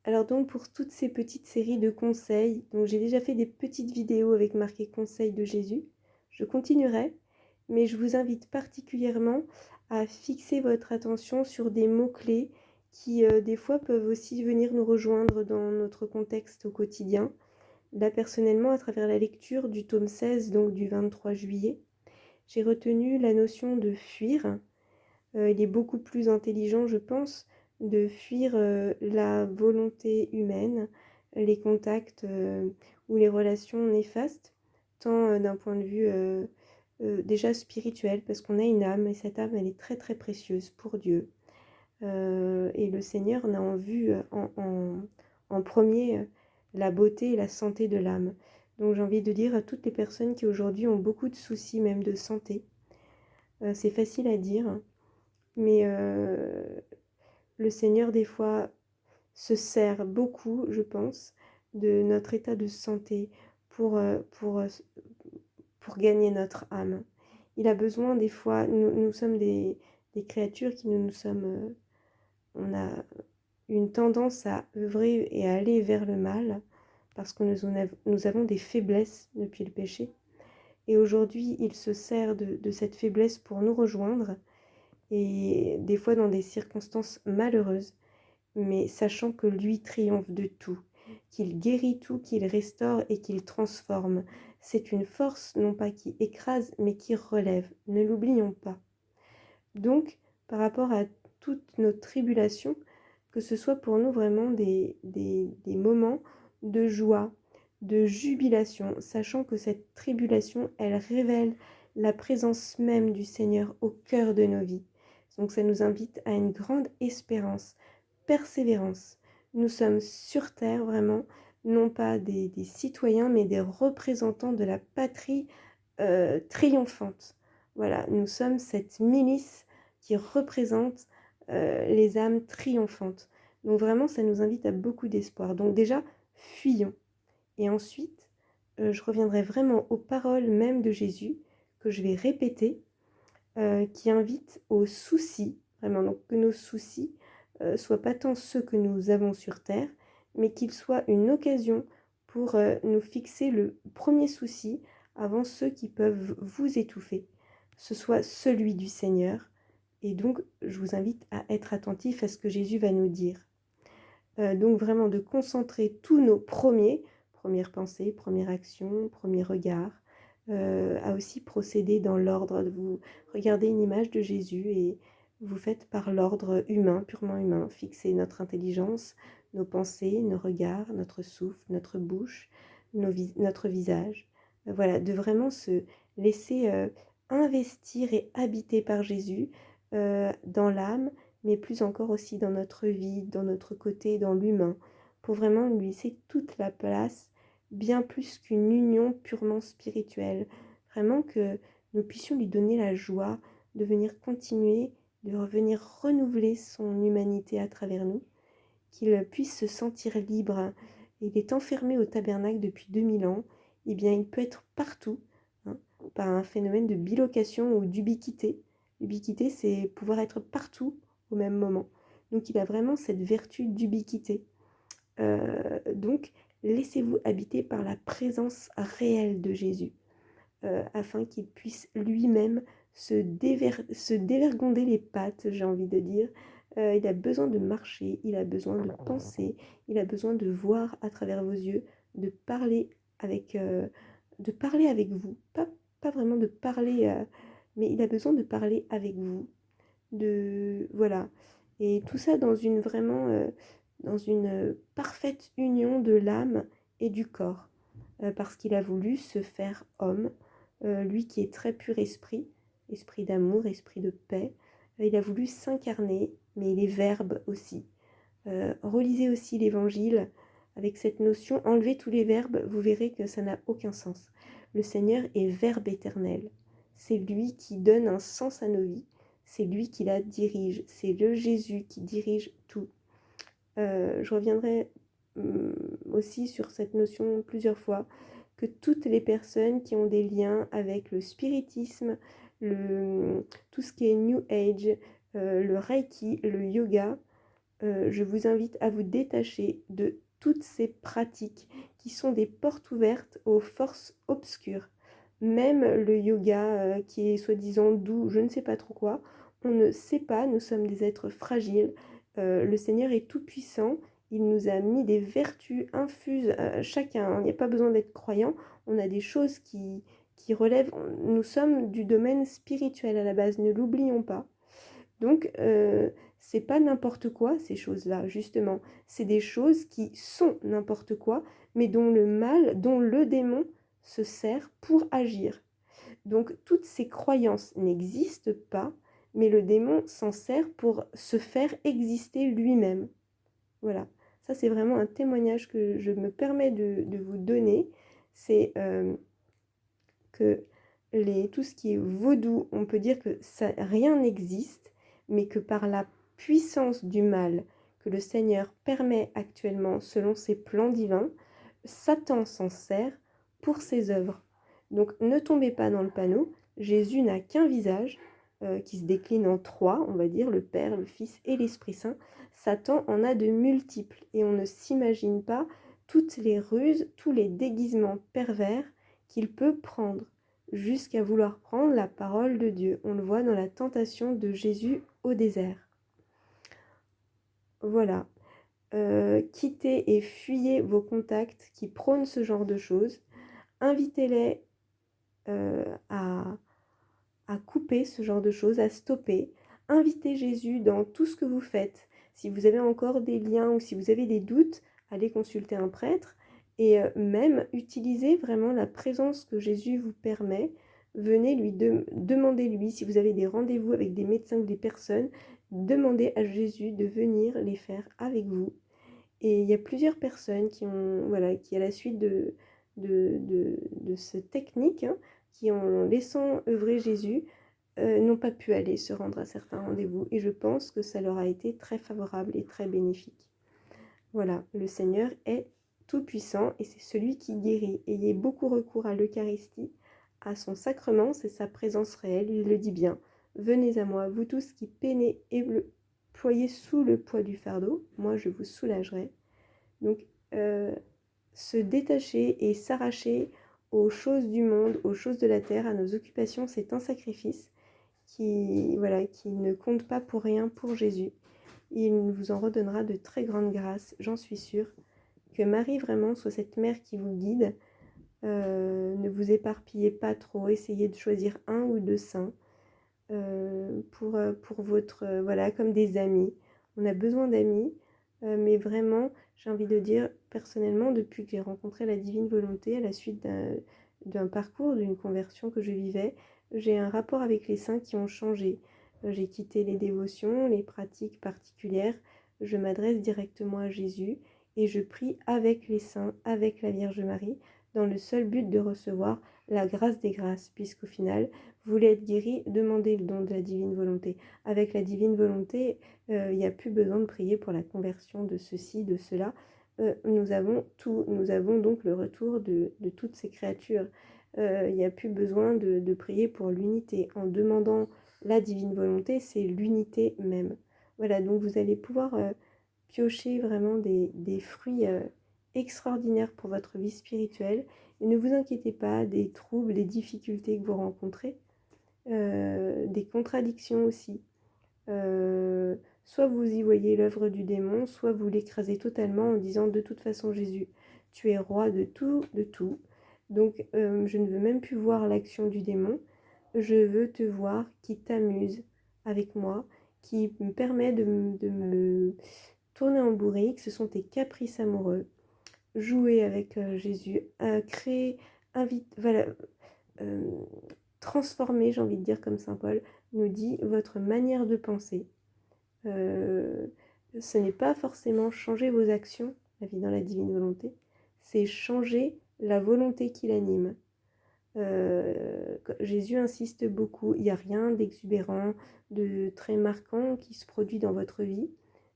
Alors donc pour toutes ces petites séries de conseils, donc j'ai déjà fait des petites vidéos avec marqué conseils de Jésus. Je continuerai, mais je vous invite particulièrement à fixer votre attention sur des mots-clés qui des fois peuvent aussi venir nous rejoindre dans notre contexte au quotidien. Là personnellement, à travers la lecture du tome 16, donc du 23 juillet, j'ai retenu la notion de fuir. Il est beaucoup plus intelligent, je pense, de fuir la volonté humaine, les contacts ou les relations néfastes, tant d'un point de vue déjà spirituel, parce qu'on a une âme, et cette âme, elle est très très précieuse pour Dieu. Et le Seigneur n'a en vue en premier la beauté et la santé de l'âme. Donc j'ai envie de dire à toutes les personnes qui aujourd'hui ont beaucoup de soucis, même de santé, c'est facile à dire, mais le Seigneur, des fois, se sert beaucoup, je pense, de notre état de santé pour, pour gagner notre âme. Il a besoin, des fois, nous sommes des créatures qui nous sommes... on a une tendance à œuvrer et à aller vers le mal parce que nous avons des faiblesses depuis le péché. Et aujourd'hui, il se sert de cette faiblesse pour nous rejoindre et des fois dans des circonstances malheureuses, mais sachant que lui triomphe de tout, qu'il guérit tout, qu'il restaure et qu'il transforme. C'est une force non pas qui écrase, mais qui relève. Ne l'oublions pas. Donc, par rapport à toutes nos tribulations, que ce soit pour nous vraiment des moments de joie, de jubilation, sachant que cette tribulation, elle révèle la présence même du Seigneur au cœur de nos vies. Donc ça nous invite à une grande espérance, persévérance. Nous sommes sur terre vraiment, non pas des citoyens, mais des représentants de la patrie triomphante. Voilà, nous sommes cette milice qui représente les âmes triomphantes. Donc vraiment, ça nous invite à beaucoup d'espoir. Donc déjà, fuyons. Et ensuite, je reviendrai vraiment aux paroles même de Jésus, que je vais répéter, qui invitent au souci, vraiment, donc que nos soucis soient pas tant ceux que nous avons sur Terre, mais qu'ils soient une occasion pour nous fixer le premier souci avant ceux qui peuvent vous étouffer. Ce soit celui du Seigneur. Et donc, je vous invite à être attentif à ce que Jésus va nous dire. Donc vraiment de concentrer tous nos premières pensées, premières actions, premiers regards, à aussi procéder dans l'ordre. Vous regardez une image de Jésus et vous faites par l'ordre humain, purement humain, fixer notre intelligence, nos pensées, nos regards, notre souffle, notre bouche, notre visage. Voilà, de vraiment se laisser investir et habiter par Jésus dans l'âme, mais plus encore aussi dans notre vie, dans notre côté, dans l'humain, pour vraiment lui laisser toute la place, bien plus qu'une union purement spirituelle. Vraiment que nous puissions lui donner la joie de venir continuer, de revenir renouveler son humanité à travers nous, qu'il puisse se sentir libre. Il est enfermé au tabernacle depuis 2000 ans, eh bien il peut être partout, hein, par un phénomène de bilocation ou d'ubiquité. L'ubiquité, c'est pouvoir être partout au même moment. Donc il a vraiment cette vertu d'ubiquité. Donc laissez-vous habiter par la présence réelle de Jésus, afin qu'il puisse lui-même se dévergonder les pattes, j'ai envie de dire. Il a besoin de marcher, il a besoin de penser, il a besoin de voir à travers vos yeux, de parler avec vous. Pas vraiment de parler, mais il a besoin de parler avec vous. Voilà. Et tout ça dans une parfaite union de l'âme et du corps. Parce qu'il a voulu se faire homme, lui qui est très pur esprit, esprit d'amour, esprit de paix. Il a voulu s'incarner, mais il est verbe aussi. Relisez aussi l'évangile avec cette notion, enlevez tous les verbes, vous verrez que ça n'a aucun sens. Le Seigneur est verbe éternel. C'est lui qui donne un sens à nos vies. C'est lui qui la dirige. C'est le Jésus qui dirige tout. Je reviendrai aussi sur cette notion plusieurs fois, que toutes les personnes qui ont des liens avec le spiritisme, tout ce qui est New Age, le Reiki, le yoga, je vous invite à vous détacher de toutes ces pratiques qui sont des portes ouvertes aux forces obscures. Même le yoga qui est soi-disant doux, je ne sais pas trop quoi, on ne sait pas, nous sommes des êtres fragiles. Le Seigneur est tout-puissant, il nous a mis des vertus infuses à chacun, il n'y a pas besoin d'être croyant, on a des choses qui relèvent, nous sommes du domaine spirituel à la base, ne l'oublions pas. Donc, c'est pas n'importe quoi ces choses-là, justement. C'est des choses qui sont n'importe quoi, mais dont le mal, dont le démon se sert pour agir. Donc, toutes ces croyances n'existent pas, mais le démon s'en sert pour se faire exister lui-même. Voilà. Ça, c'est vraiment un témoignage que je me permets de vous donner. C'est que tout ce qui est vaudou, on peut dire que ça, rien n'existe, mais que par la puissance du mal que le Seigneur permet actuellement selon ses plans divins, Satan s'en sert pour ses œuvres. Donc ne tombez pas dans le panneau, Jésus n'a qu'un visage qui se décline en trois, on va dire, le Père, le Fils et l'Esprit Saint. Satan en a de multiples et on ne s'imagine pas toutes les ruses, tous les déguisements pervers qu'il peut prendre, jusqu'à vouloir prendre la parole de Dieu. On le voit dans la tentation de Jésus au désert. Voilà. Quittez et fuyez vos contacts qui prônent ce genre de choses. Invitez-les à couper ce genre de choses, à stopper. Invitez Jésus dans tout ce que vous faites. Si vous avez encore des liens ou si vous avez des doutes, allez consulter un prêtre et même utilisez vraiment la présence que Jésus vous permet. Venez lui demandez-lui, si vous avez des rendez-vous avec des médecins ou des personnes, demandez à Jésus de venir les faire avec vous. Et il y a plusieurs personnes qui ont, voilà, qui à la suite de cette technique, hein, qui en laissant œuvrer Jésus, n'ont pas pu aller se rendre à certains rendez-vous. Et je pense que ça leur a été très favorable et très bénéfique. Voilà, le Seigneur est tout-puissant et c'est celui qui guérit. Ayez beaucoup recours à l'Eucharistie, à son sacrement, c'est sa présence réelle, il le dit bien. Venez à moi, vous tous qui peinez et ployez sous le poids du fardeau, moi je vous soulagerai. Donc, se détacher et s'arracher aux choses du monde, aux choses de la terre, à nos occupations, c'est un sacrifice qui ne compte pas pour rien pour Jésus. Il vous en redonnera de très grandes grâces, j'en suis sûre. Que Marie vraiment soit cette mère qui vous guide. Ne vous éparpillez pas trop, essayez de choisir un ou deux saints pour votre, voilà, comme des amis. On a besoin d'amis, mais vraiment, j'ai envie de dire, personnellement, depuis que j'ai rencontré la divine volonté, à la suite d'un parcours, d'une conversion que je vivais, j'ai un rapport avec les saints qui ont changé. J'ai quitté les dévotions, les pratiques particulières, je m'adresse directement à Jésus et je prie avec les saints, avec la Vierge Marie, dans le seul but de recevoir la grâce des grâces, puisqu'au final, vous voulez être guéri, demandez le don de la divine volonté. Avec la divine volonté, il n'y a plus besoin de prier pour la conversion de ceci, de cela. Nous avons tout, nous avons donc le retour de toutes ces créatures. Il n'y a plus besoin de prier pour l'unité. En demandant la divine volonté, c'est l'unité même. Voilà, donc vous allez pouvoir piocher vraiment des fruits extraordinaires pour votre vie spirituelle. Et ne vous inquiétez pas des troubles, des difficultés que vous rencontrez, des contradictions aussi. Soit vous y voyez l'œuvre du démon, soit vous l'écrasez totalement en disant de toute façon Jésus, tu es roi de tout, de tout. Donc je ne veux même plus voir l'action du démon, je veux te voir qui t'amuse avec moi, qui me permet de me tourner en bourrique, ce sont tes caprices amoureux. Jouer avec Jésus, créer, voilà, transformer, j'ai envie de dire comme Saint Paul nous dit, votre manière de penser. Ce n'est pas forcément changer vos actions, la vie dans la divine volonté, c'est changer la volonté qui l'anime. Jésus insiste beaucoup, il n'y a rien d'exubérant, de très marquant qui se produit dans votre vie.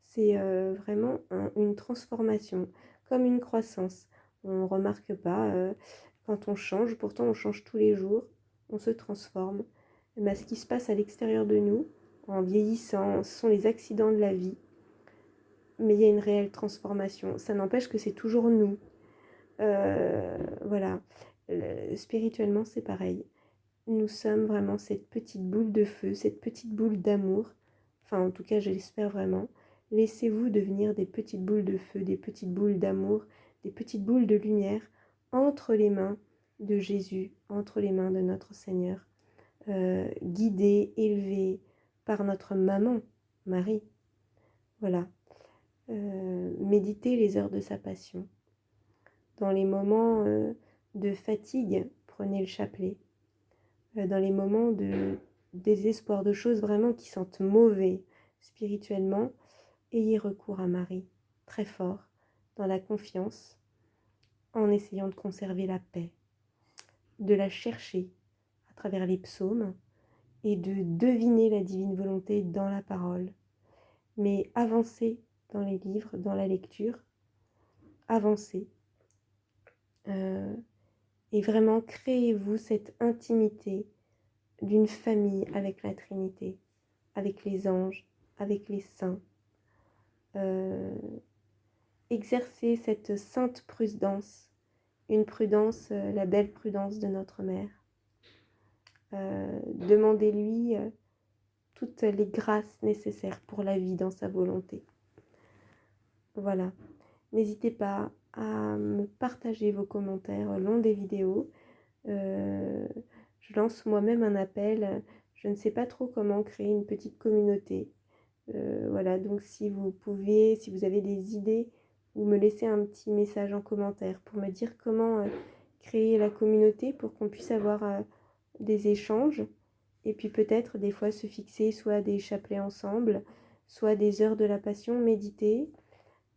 C'est vraiment une transformation, comme une croissance. On ne remarque pas quand on change, pourtant on change tous les jours, on se transforme. Mais ce qui se passe à l'extérieur de nous, en vieillissant, ce sont les accidents de la vie. mais il y a une réelle transformation. Ça n'empêche que c'est toujours nous. Voilà. Spirituellement, c'est pareil. Nous sommes vraiment cette petite boule de feu, cette petite boule d'amour. Enfin, en tout cas, je l'espère vraiment. Laissez-vous devenir des petites boules de feu, des petites boules d'amour, des petites boules de lumière entre les mains de Jésus, entre les mains de notre Seigneur, guidés, élevés par notre maman, Marie. Voilà. Méditez les heures de sa passion. Dans les moments de fatigue, prenez le chapelet. Dans les moments de désespoir, de choses vraiment qui sentent mauvais spirituellement, ayez recours à Marie, très fort, dans la confiance, en essayant de conserver la paix, de la chercher à travers les psaumes et de deviner la divine volonté dans la parole. Mais avancez dans les livres, dans la lecture, avancez. Et vraiment, créez-vous cette intimité d'une famille avec la Trinité, avec les anges, avec les saints. Exercez cette sainte prudence, une prudence, la belle prudence de notre mère. Demandez-lui toutes les grâces nécessaires pour la vie dans sa volonté. Voilà. N'hésitez pas à me partager vos commentaires au long des vidéos. Je lance moi-même un appel. Je ne sais pas trop comment créer une petite communauté. Voilà, donc si vous pouvez, si vous avez des idées, ou me laisser un petit message en commentaire pour me dire comment créer la communauté pour qu'on puisse avoir des échanges et puis peut-être des fois se fixer soit des chapelets ensemble, soit des heures de la passion, méditer.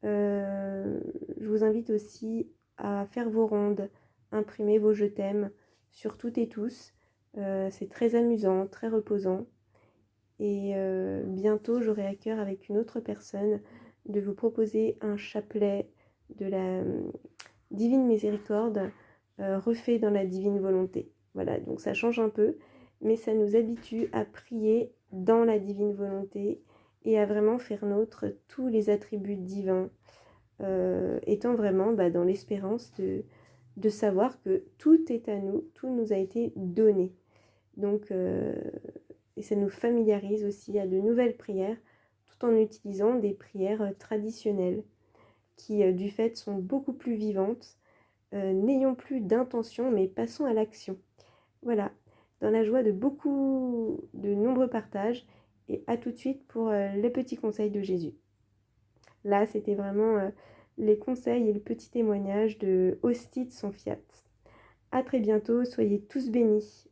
Je vous invite aussi à faire vos rondes, imprimer vos je t'aime sur toutes et tous. C'est très amusant, très reposant. Et bientôt, j'aurai à cœur avec une autre personne de vous proposer un chapelet de la Divine Miséricorde refait dans la Divine Volonté. Voilà, donc ça change un peu, mais ça nous habitue à prier dans la Divine Volonté et à vraiment faire nôtre tous les attributs divins, étant vraiment dans l'espérance de savoir que tout est à nous, tout nous a été donné. Donc, et ça nous familiarise aussi à de nouvelles prières, tout en utilisant des prières traditionnelles, qui du fait sont beaucoup plus vivantes. N'ayons plus d'intention, mais passons à l'action. Voilà, dans la joie de nombreux partages, et à tout de suite pour les petits conseils de Jésus. Là, c'était vraiment les conseils et le petit témoignage de Hostie de son fiat. À très bientôt, soyez tous bénis.